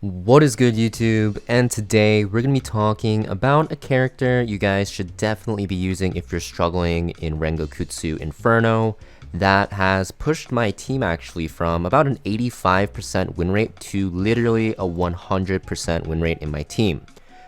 What is good, YouTube? And today we're going to be talking about a character you guys should definitely be using if you're struggling in Rengokutsu Inferno that has pushed my team actually from about an 85% win rate to literally a 100% win rate in my team.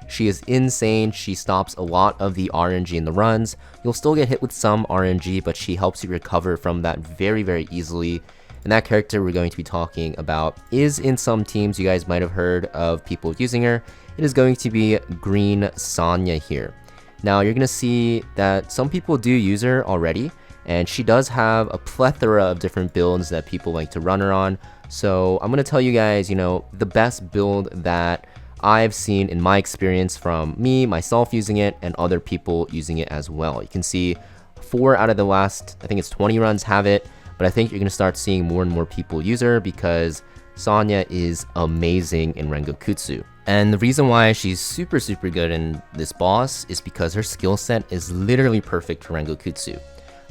She is insane. She stops a lot of the RNG in the runs. You'll still get hit with some RNG, but she helps you recover from that very easily. And that character we're going to be talking about is in some teams you guys might have heard of people using her. It is going to be Green Sonia here. Now you're going to see that some people do use her already, and she does have a plethora of different builds that people like to run her on. So I'm going to tell you guys, the best build that I've seen in my experience from myself using it, and other people using it as well. You can see 4 out of the last, I think it's 20 runs have it. But I think you're going to start seeing more and more people use her because Sonia is amazing in Rengokutsu. And the reason why she's super good in this boss is because her skill set is literally perfect for Rengokutsu.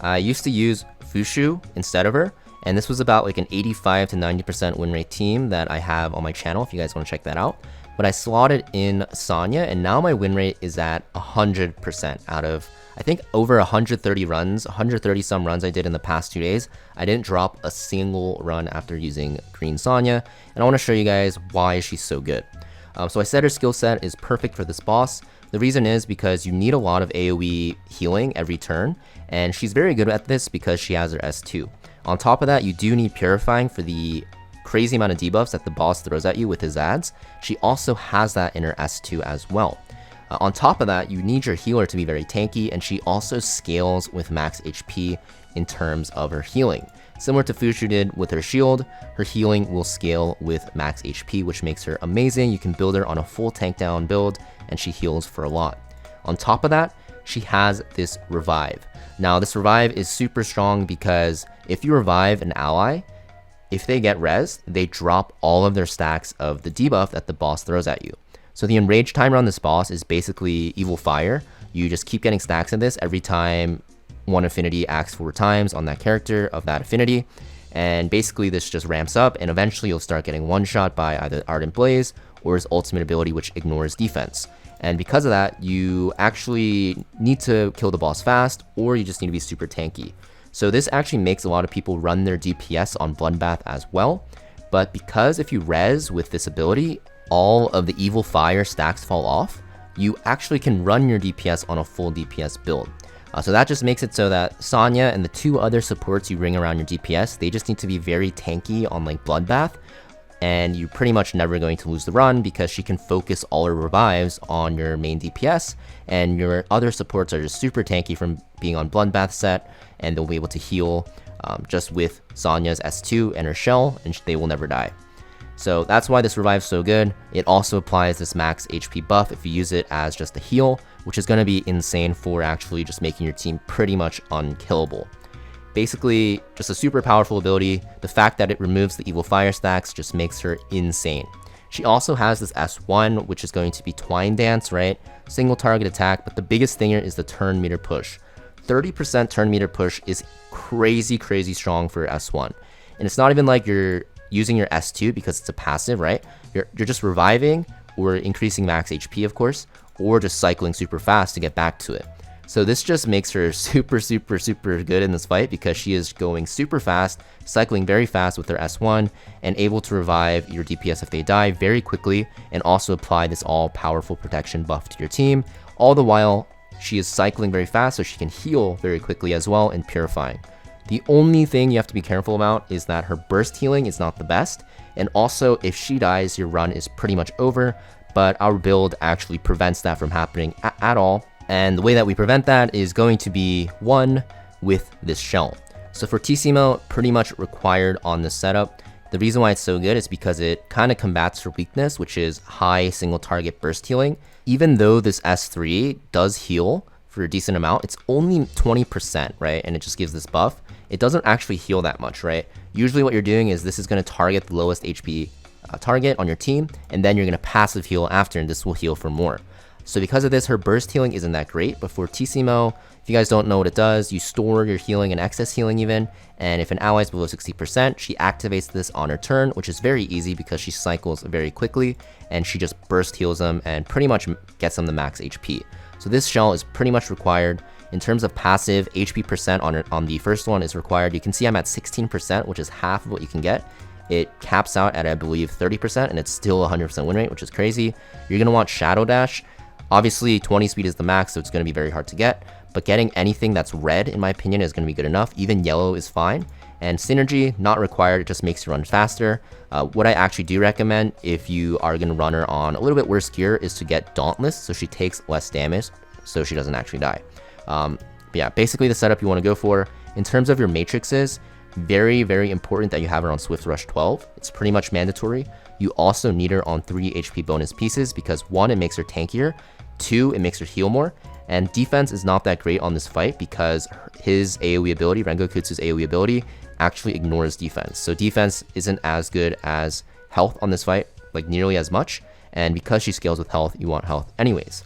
I used to use Fushu instead of her, and this was about like an 85 to 90% win rate team that I have on my channel if you guys want to check that out. But I slotted in Sonia, and now my win rate is at 100% out of, I think, over 130 runs, 130 some runs I did in the past 2 days. I didn't drop a single run after using Green Sonia, and I want to show you guys why she's so good. So I said her skill set is perfect for this boss. The reason is because you need a lot of AoE healing every turn, and she's very good at this because she has her S2. On top of that, you do need Purifying for the crazy amount of debuffs that the boss throws at you with his ads. She also has that in her S2 as well. On top of that, you need your healer to be very tanky, and she also scales with max HP in terms of her healing. Similar to Fushu did with her shield, her healing will scale with max HP, which makes her amazing. You can build her on a full tank down build, and she heals for a lot. On top of that, she has this revive. Now, this revive is super strong because if you revive an ally, if they get res, they drop all of their stacks of the debuff that the boss throws at you. So the enrage timer on this boss is basically Evil Fire. You just keep getting stacks of this every time one affinity acts 4 times on that character of that affinity. And basically this just ramps up, and eventually you'll start getting one-shot by either Ardent Blaze or his ultimate ability, which ignores defense. And because of that, you actually need to kill the boss fast, or you just need to be super tanky. So this actually makes a lot of people run their DPS on Bloodbath as well. But because if you res with this ability, all of the Evil Fire stacks fall off, you actually can run your DPS on a full DPS build. So that just makes it so that Sonia and the 2 other supports you ring around your DPS, they just need to be very tanky on like Bloodbath, and you're pretty much never going to lose the run because she can focus all her revives on your main DPS, and your other supports are just super tanky from being on Bloodbath set, and they'll be able to heal just with Sonia's S2 and her shell, and they will never die. So that's why this revive is so good. It also applies this max HP buff if you use it as just a heal, which is going to be insane for actually just making your team pretty much unkillable. Basically, just a super powerful ability. The fact that it removes the Evil Fire stacks just makes her insane. She also has this S1, which is going to be Twine Dance, right? Single target attack, but the biggest thing here is the turn meter push. 30% turn meter push is crazy strong for S1. And it's not even like you're using your S2 because it's a passive, right? You're just reviving or increasing max HP, of course, or just cycling super fast to get back to it. So this just makes her super good in this fight because she is going super fast, cycling very fast with her S1, and able to revive your DPS if they die very quickly, and also apply this all-powerful protection buff to your team. All the while, she is cycling very fast so she can heal very quickly as well and purifying. The only thing you have to be careful about is that her burst healing is not the best, and also if she dies, your run is pretty much over, but our build actually prevents that from happening at all. And the way that we prevent that is going to be, 1, with this shell. So for Tissimo, pretty much required on this setup. The reason why it's so good is because it kind of combats her weakness, which is high single target burst healing. Even though this S3 does heal for a decent amount, it's only 20%, right? And it just gives this buff. It doesn't actually heal that much, right? Usually what you're doing is this is going to target the lowest HP target on your team, and then you're going to passive heal after, and this will heal for more. So because of this, her burst healing isn't that great, but for Tissimo, If you guys don't know what it does, you store your healing and excess healing even, and if an ally is below 60%, she activates this on her turn, which is very easy because she cycles very quickly, and she just burst heals them and pretty much gets them the max HP. So this shell is pretty much required. In terms of passive, HP percent on the first one is required. You can see I'm at 16%, which is half of what you can get. It caps out at, I believe, 30%, and it's still 100% win rate, which is crazy. You're going to want Shadow Dash. Obviously, 20 speed is the max, so it's going to be very hard to get. But getting anything that's red, in my opinion, is going to be good enough. Even yellow is fine. And Synergy, not required. It just makes you run faster. What I actually do recommend, if you are going to run her on a little bit worse gear, is to get Dauntless, so she takes less damage, so she doesn't actually die. But yeah, basically the setup you want to go for. In terms of your matrices, very, very important that you have her on Swift Rush 12. It's pretty much mandatory. You also need her on 3 HP bonus pieces because 1, it makes her tankier, 2, it makes her heal more, and defense is not that great on this fight because his AoE ability, Rengokutsu's AoE ability, actually ignores defense. So defense isn't as good as health on this fight, like nearly as much, and because she scales with health, you want health anyways.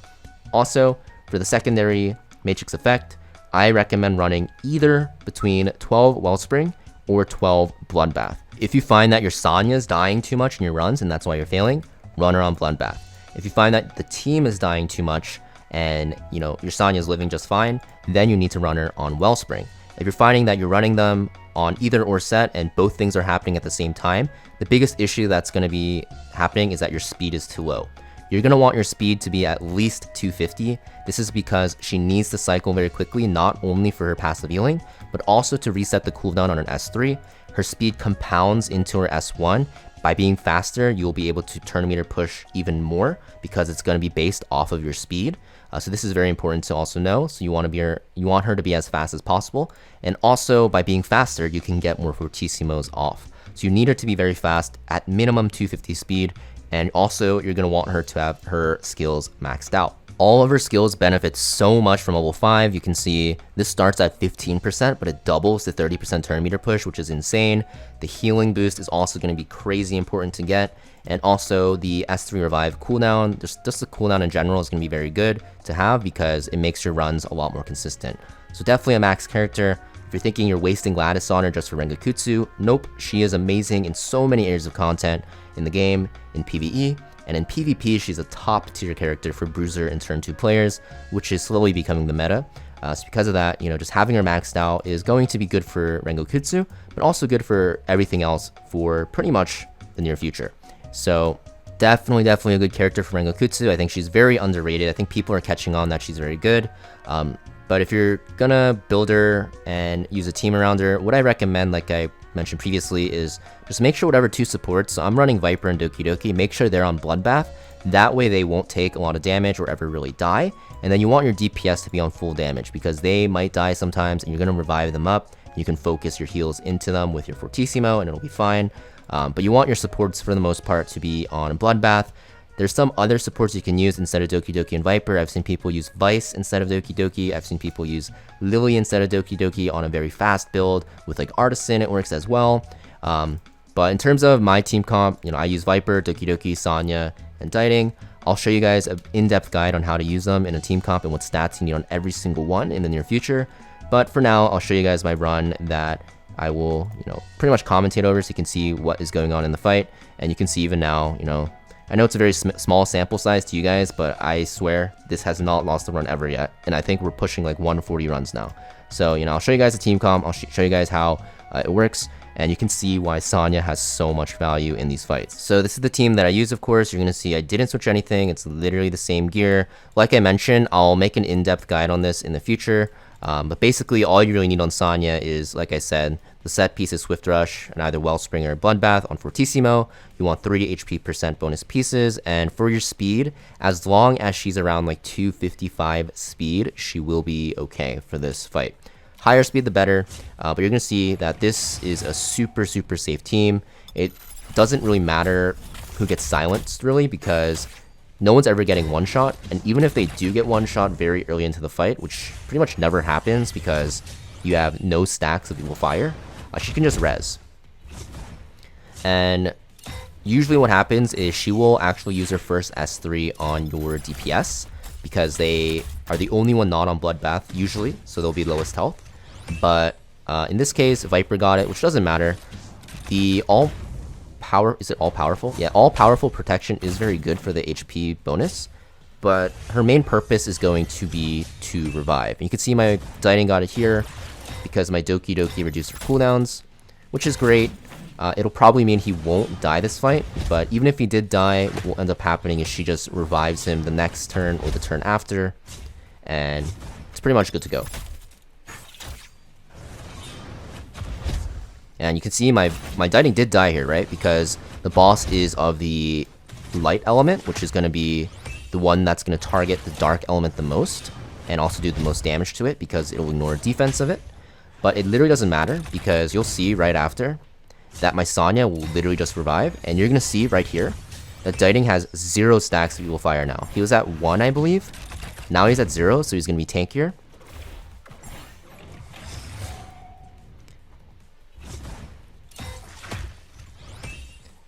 Also, for the secondary matrix effect, I recommend running either between 12 Wellspring or 12 Bloodbath. If you find that your Sonia is dying too much in your runs and that's why you're failing, run her on Bloodbath. If you find that the team is dying too much and your Sonia is living just fine, then you need to run her on Wellspring. If you're finding that you're running them on either or set and both things are happening at the same time, the biggest issue that's going to be happening is that your speed is too low. You're going to want your speed to be at least 250. This is because she needs to cycle very quickly, not only for her passive healing, but also to reset the cooldown on an S3. Her speed compounds into her S1. By being faster, you'll be able to turn meter push even more because it's going to be based off of your speed. So this is very important to also know. So you want her to be as fast as possible. And also by being faster, you can get more fortissimos off. So you need her to be very fast, at minimum 250 speed. And also, you're going to want her to have her skills maxed out. All of her skills benefit so much from level 5. You can see this starts at 15%, but it doubles to 30% turn meter push, which is insane. The healing boost is also going to be crazy important to get. And also, the S3 revive cooldown, just the cooldown in general is going to be very good to have because it makes your runs a lot more consistent. So definitely a max character. If you're thinking you're wasting Lattice on her just for Rengokutsu, nope, she is amazing in so many areas of content in the game, in PvE, and in PvP, she's a top tier character for Bruiser and Turn 2 players, which is slowly becoming the meta. So because of that, just having her maxed out is going to be good for Rengokutsu, but also good for everything else for pretty much the near future. So definitely a good character for Rengokutsu. I think she's very underrated. I think people are catching on that she's very good. But if you're gonna build her and use a team around her, what I recommend, like I mentioned previously, is just make sure whatever 2 supports, so I'm running Viper and Doki Doki, make sure they're on Bloodbath. That way they won't take a lot of damage or ever really die. And then you want your DPS to be on full damage because they might die sometimes and you're gonna revive them up. You can focus your heals into them with your Fortissimo and it'll be fine. But you want your supports for the most part to be on Bloodbath. There's some other supports you can use instead of Doki Doki and Viper. I've seen people use Vice instead of Doki Doki. I've seen people use Lily instead of Doki Doki on a very fast build. With like Artisan, it works as well. But in terms of my team comp, I use Viper, Doki Doki, Sonia, and Diting. I'll show you guys an in-depth guide on how to use them in a team comp and what stats you need on every single one in the near future. But for now, I'll show you guys my run that I will, pretty much commentate over so you can see what is going on in the fight. And you can see even now, I know it's a very small sample size to you guys, but I swear this has not lost a run ever yet. And I think we're pushing like 140 runs now. So, I'll show you guys the team comp. I'll show you guys how it works. And you can see why Sonia has so much value in these fights. So this is the team that I use, of course. You're going to see I didn't switch anything. It's literally the same gear. Like I mentioned, I'll make an in-depth guide on this in the future. But basically, all you really need on Sonia is, like I said, the set piece is Swift Rush and either Wellspring or Bloodbath on Fortissimo. You want 30 HP percent bonus pieces. And for your speed, as long as she's around like 255 speed, she will be okay for this fight. Higher speed, the better. But you're going to see that this is a super safe team. It doesn't really matter who gets silenced, really, because no one's ever getting one shot. And even if they do get one shot very early into the fight, which pretty much never happens because you have no stacks of people fire, she can just res. And usually what happens is she will actually use her first S3 on your DPS. because they are the only one not on Bloodbath usually, so they'll be lowest health. But in this case, Viper got it, which doesn't matter. The is it all powerful? Yeah, all powerful protection is very good for the HP bonus, but her main purpose is going to be to revive. And you can see my Dieting got it here because my Doki Doki reduced her cooldowns, which is great. It'll probably mean he won't die this fight, but even if he did die, what will end up happening is she just revives him the next turn or the turn after, and it's pretty much good to go. And you can see my Dieting did die here, right? Because the boss is of the light element, which is going to be the one that's going to target the dark element the most, and also do the most damage to it because it'll ignore defense of it. But it literally doesn't matter, because you'll see right after that my Sonia will literally just revive, and you're going to see right here that Dieting has 0 stacks of Evil Fire now. He was at 1, I believe. Now he's at 0, so he's going to be tankier.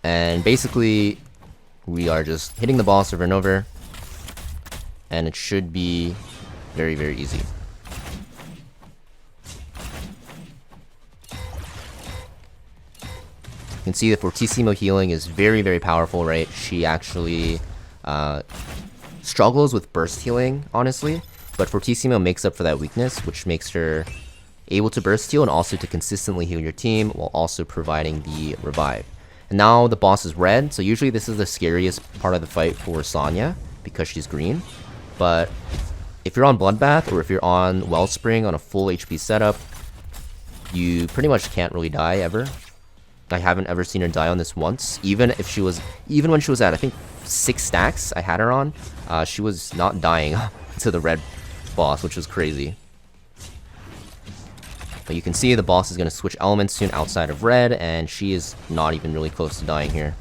And basically, we are just hitting the boss over and over, and it should be very, very easy. You can see that Fortissimo healing is very, very powerful, right? She actually struggles with burst healing, honestly, but Fortissimo makes up for that weakness, which makes her able to burst heal and also to consistently heal your team while also providing the revive. And now the boss is red, so usually this is the scariest part of the fight for Sonia because she's green. But if you're on Bloodbath or if you're on Wellspring on a full HP setup, you pretty much can't really die ever. I haven't ever seen her die on this once. Even when she was at, I think, 6 stacks I had her on, she was not dying to the red boss, which was crazy. But you can see the boss is going to switch elements soon outside of red, and she is not even really close to dying here.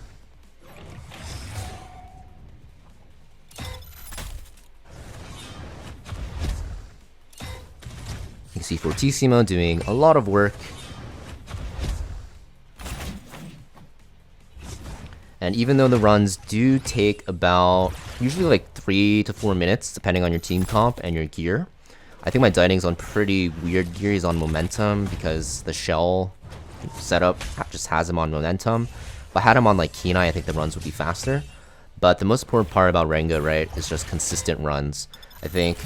You can see Fortissimo doing a lot of work. And even though the runs do take about, usually like 3 to 4 minutes, depending on your team comp and your gear, I think my Dieting's on pretty weird gear. He's on momentum because the shell setup just has him on momentum. If I had him on like Kenai, I think the runs would be faster. But the most important part about Rengo, right, is just consistent runs. I think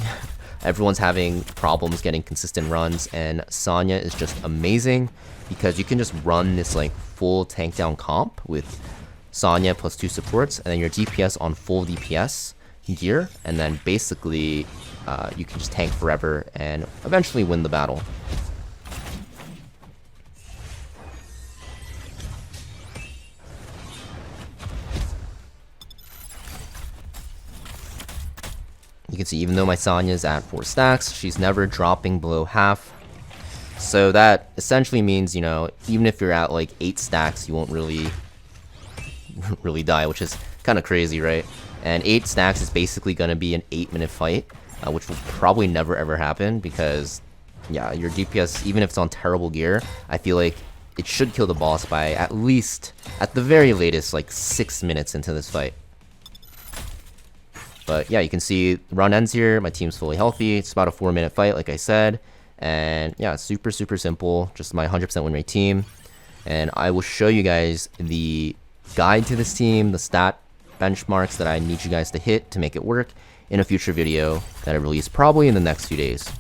everyone's having problems getting consistent runs, and Sonia is just amazing because you can just run this like full tank down comp with Sonia plus 2 supports, and then your DPS on full DPS gear, and then basically you can just tank forever and eventually win the battle. You can see even though my Sonia's at 4 stacks, she's never dropping below half. So that essentially means, you know, even if you're at like 8 stacks, you won't really die, which is kind of crazy, right? And 8 stacks is basically going to be an 8-minute fight, which will probably never ever happen because, yeah, your DPS, even if it's on terrible gear, I feel like it should kill the boss by at least, at the very latest, like 6 minutes into this fight. But yeah, you can see the run ends here, my team's fully healthy, it's about a 4-minute fight like I said, and yeah, super simple, just my 100% win rate team. And I will show you guys the guide to this team, the stat benchmarks that I need you guys to hit to make it work in a future video that I release probably in the next few days.